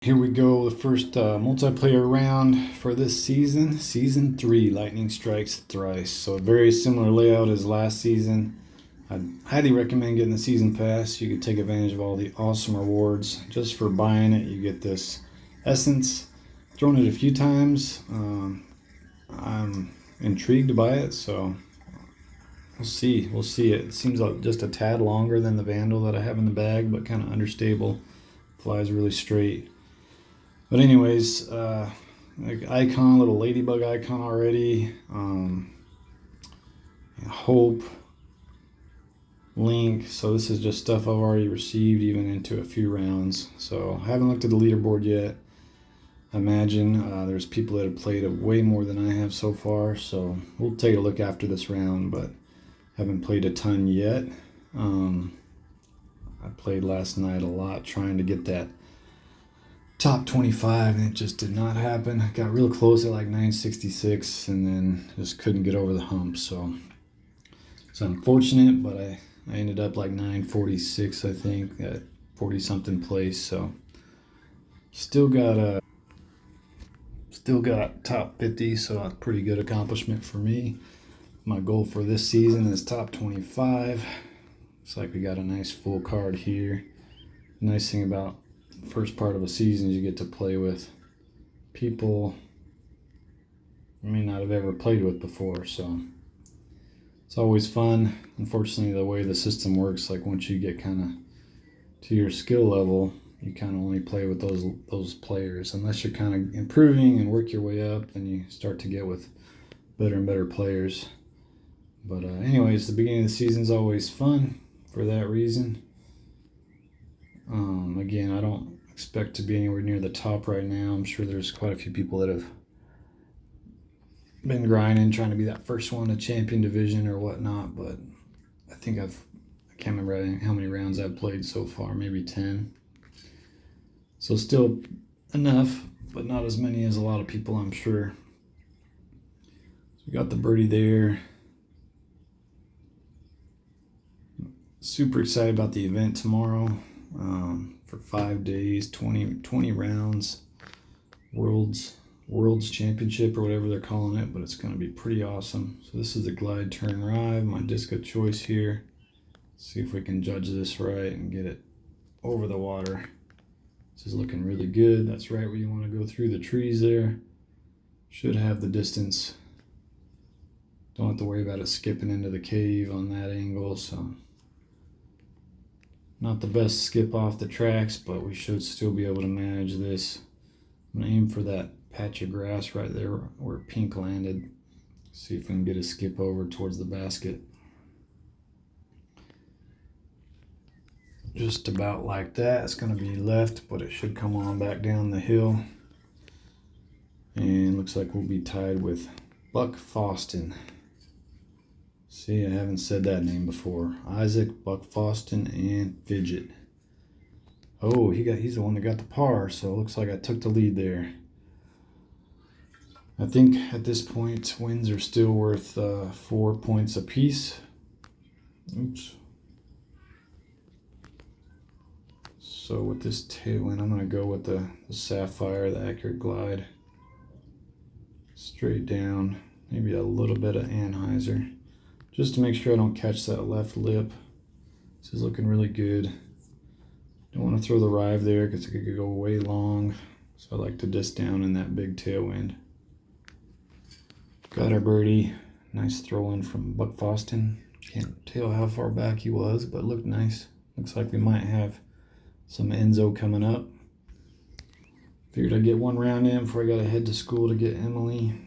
Here we go, the first multiplayer round for this season, Season 3, Lightning Strikes Thrice. So a very similar layout as last season. I'd highly recommend getting the Season Pass. You could take advantage of all the awesome rewards. Just for buying it, you get this Essence. Thrown it a few times. I'm intrigued by it, so we'll see. We'll see. It seems like just a tad longer than the Vandal that I have in the bag, but kind of understable. Flies really straight. But anyways, like icon, little ladybug icon already. Hope, Link. So this is just stuff I've already received, even into a few rounds. So I haven't looked at the leaderboard yet. I imagine there's people that have played it way more than I have so far. So we'll take a look after this round, but haven't played a ton yet. I played last night a lot trying to get that top 25, and it just did not happen. I got real close at like 966 and then just couldn't get over the hump. So it's unfortunate, but I ended up like 946, I think, at 40 something place. So still got top 50, so that's a pretty good accomplishment for me. My goal for this season is top 25. Looks like we got a nice full card here. Nice thing about first part of a season is you get to play with people you may not have ever played with before, so it's always fun. Unfortunately, the way the system works, like once you get kind of to your skill level, you kind of only play with those players. Unless you're kind of improving and work your way up, then you start to get with better and better players. But anyways, the beginning of the season is always fun for that reason. Again, I don't expect to be anywhere near the top right now. I'm sure there's quite a few people that have been grinding, trying to be that first one to champion division or whatnot, but I can't remember how many rounds I've played so far, maybe 10. So still enough, but not as many as a lot of people, I'm sure. So we got the birdie there. Super excited about the event tomorrow. For 5 days, 20 rounds, World's Championship or whatever they're calling it, but it's going to be pretty awesome. So this is the glide turn rive, my disc of choice here. See if we can judge this right and get it over the water. This is looking really good. That's right where you want to go, through the trees there. Should have the distance. Don't have to worry about it skipping into the cave on that angle, so not the best skip off the tracks, but we should still be able to manage this. I'm going to aim for that patch of grass right there where pink landed. See if we can get a skip over towards the basket. Just about like that. It's going to be left, but it should come on back down the hill. And looks like we'll be tied with Buck Foston. See, I haven't said that name before. Isaac, Buck Foston, and Fidget. Oh, he's the one that got the par, so it looks like I took the lead there. I think at this point, wins are still worth 4 points apiece. Oops. So with this tailwind, I'm going to go with the Sapphire, the Accurate Glide. Straight down, maybe a little bit of Anheuser. Just to make sure I don't catch that left lip. This is looking really good. Don't want to throw the rive there because it could go way long. So I like to disc down in that big tailwind. Got our birdie. Nice throw in from Buck Foston. Can't tell how far back he was, but looked nice. Looks like we might have some Enzo coming up. Figured I'd get one round in before I got to head to school to get Emily.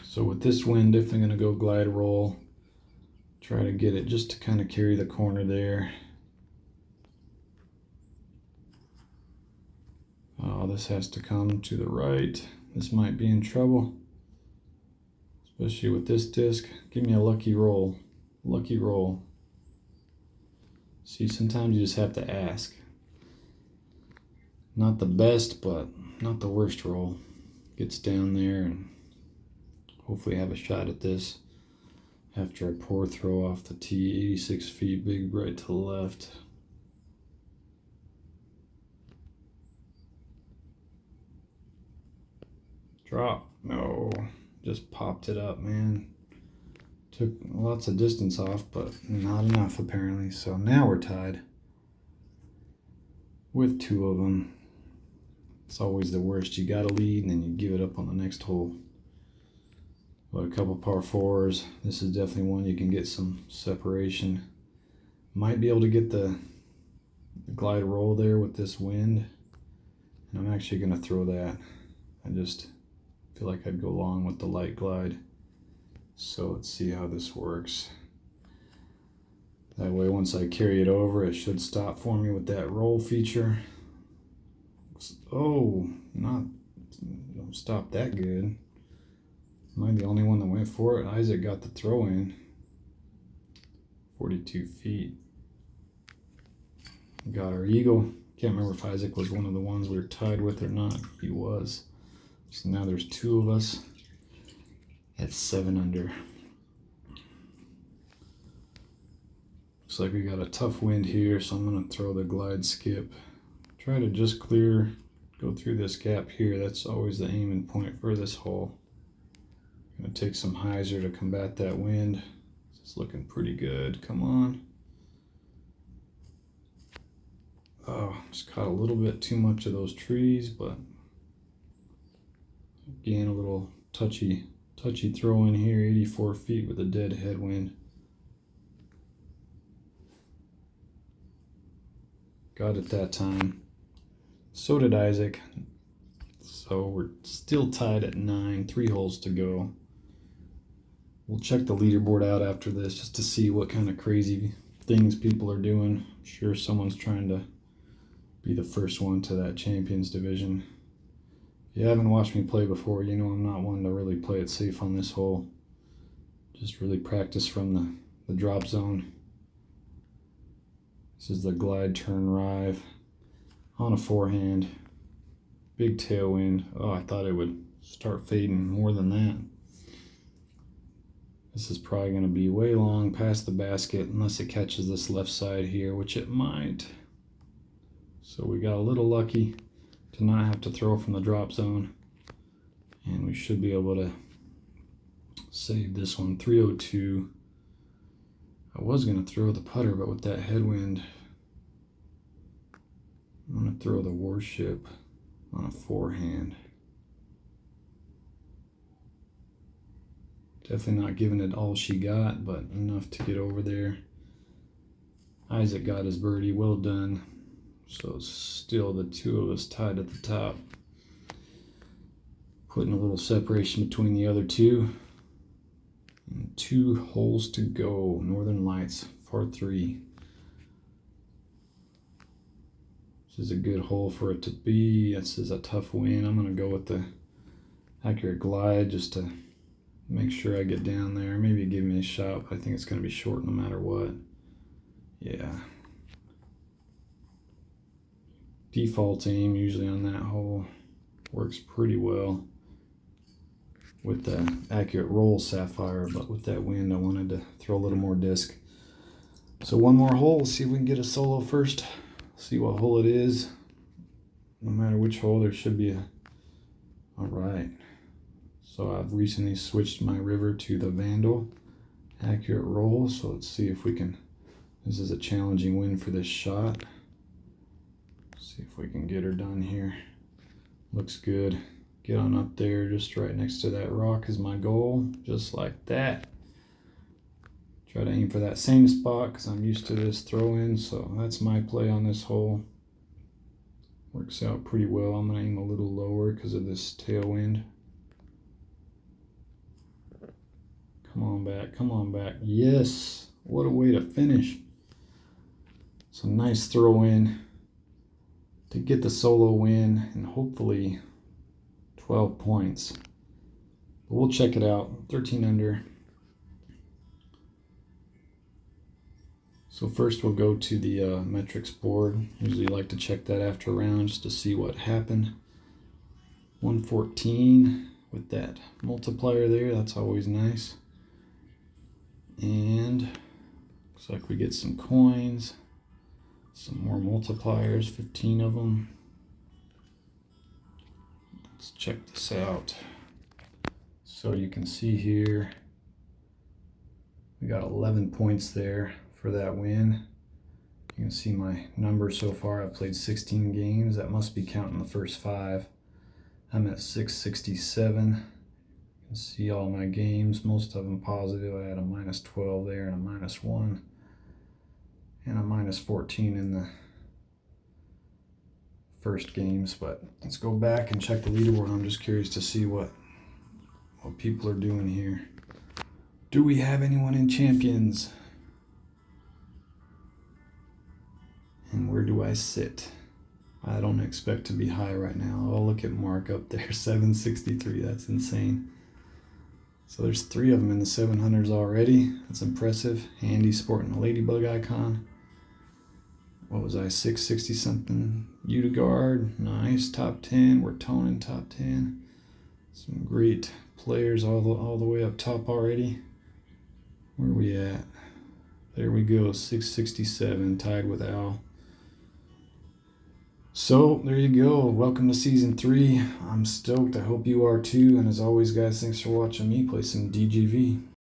So with this wind, definitely going to go glide roll. Try to get it just to kind of carry the corner there. Oh, this has to come to the right. This might be in trouble, especially with this disc. Give me a lucky roll. Lucky roll. See, sometimes you just have to ask. Not the best, but not the worst roll. Gets down there and hopefully have a shot at this. After a poor throw off the tee, 86 feet, big right to the left. Drop. No, just popped it up, man. Took lots of distance off, but not enough apparently. So now we're tied with 2 of them. It's always the worst. You got to lead and then you give it up on the next hole. But a couple par 4s. This is definitely one you can get some separation. Might be able to get the glide roll there with this wind. And I'm actually going to throw that. I just feel like I'd go long with the light glide. So let's see how this works. That way once I carry it over, it should stop for me with that roll feature. Oh, don't stop that good. Am I the only one that went for it? Isaac got the throw in. 42 feet. Got our eagle. Can't remember if Isaac was one of the ones we were tied with or not. He was. So now there's 2 of us at 7 under. Looks like we got a tough wind here, so I'm going to throw the glide skip. Try to just go through this gap here. That's always the aim and point for this hole. Gonna take some hyzer to combat that wind. It's looking pretty good. Come on. Oh, just caught a little bit too much of those trees, but again, a little touchy throw in here. 84 feet with a dead headwind. Got it that time. So did Isaac. So we're still tied at 9, 3 holes to go. We'll check the leaderboard out after this just to see what kind of crazy things people are doing. I'm sure someone's trying to be the first one to that Champions Division. If you haven't watched me play before, you know I'm not one to really play it safe on this hole. Just really practice from the drop zone. This is the glide turn rive on a forehand. Big tailwind. Oh, I thought it would start fading more than that. This is probably going to be way long past the basket unless it catches this left side here, which it might. So we got a little lucky to not have to throw from the drop zone. And we should be able to save this one. 302. I was going to throw the putter, but with that headwind, I'm going to throw the Warship on a forehand. Definitely not giving it all she got, but enough to get over there. Isaac got his birdie, well done. So it's still the 2 of us tied at the top. Putting a little separation between the other 2. And 2 holes to go. Northern Lights, par 3. This is a good hole for it to be. This is a tough win. I'm going to go with the accurate glide just to make sure I get down there. Maybe give me a shot, but I think it's going to be short no matter what. Yeah. Default aim usually on that hole works pretty well with the accurate roll sapphire, but with that wind I wanted to throw a little more disc. So one more hole, see if we can get a solo first. See what hole it is. No matter which hole, there should be a... All right. So I've recently switched my river to the Vandal accurate roll. So let's see if we can... This is a challenging win for this shot. See if we can get her done here. Looks good. Get on up there, just right next to that rock is my goal. Just like that. Try to aim for that same spot because I'm used to this throw-in, so that's my play on this hole. Works out pretty well. I'm going to aim a little lower because of this tailwind. Come on back, come on back. Yes! What a way to finish. So nice throw-in to get the solo win and hopefully 12 points. But we'll check it out. 13 under. So first we'll go to the metrics board. Usually like to check that after rounds just to see what happened. 114 with that multiplier there. That's always nice. And looks like we get some coins. Some more multipliers, 15 of them. Let's check this out. So you can see here, we got 11 points there for that win. You can see my numbers so far. I've played 16 games. That must be counting the first 5. I'm at 667. You can see all my games, most of them positive. I had a -12 there and a -1 and a -14 in the first games. But let's go back and check the leaderboard. I'm just curious to see what people are doing here. Do we have anyone in champions? And where do I sit? I don't expect to be high right now. Oh, look at Mark up there, 763. That's insane. So there's 3 of them in the 700s already. That's impressive. Andy sporting a ladybug icon. What was I, 660 something? Utegard, nice, top 10. We're toning top 10. Some great players all the way up top already. Where are we at? There we go, 667, tied with Al. So there you go. Welcome to season 3. I'm stoked. I hope you are too. And as always, guys, thanks for watching me play some DGV.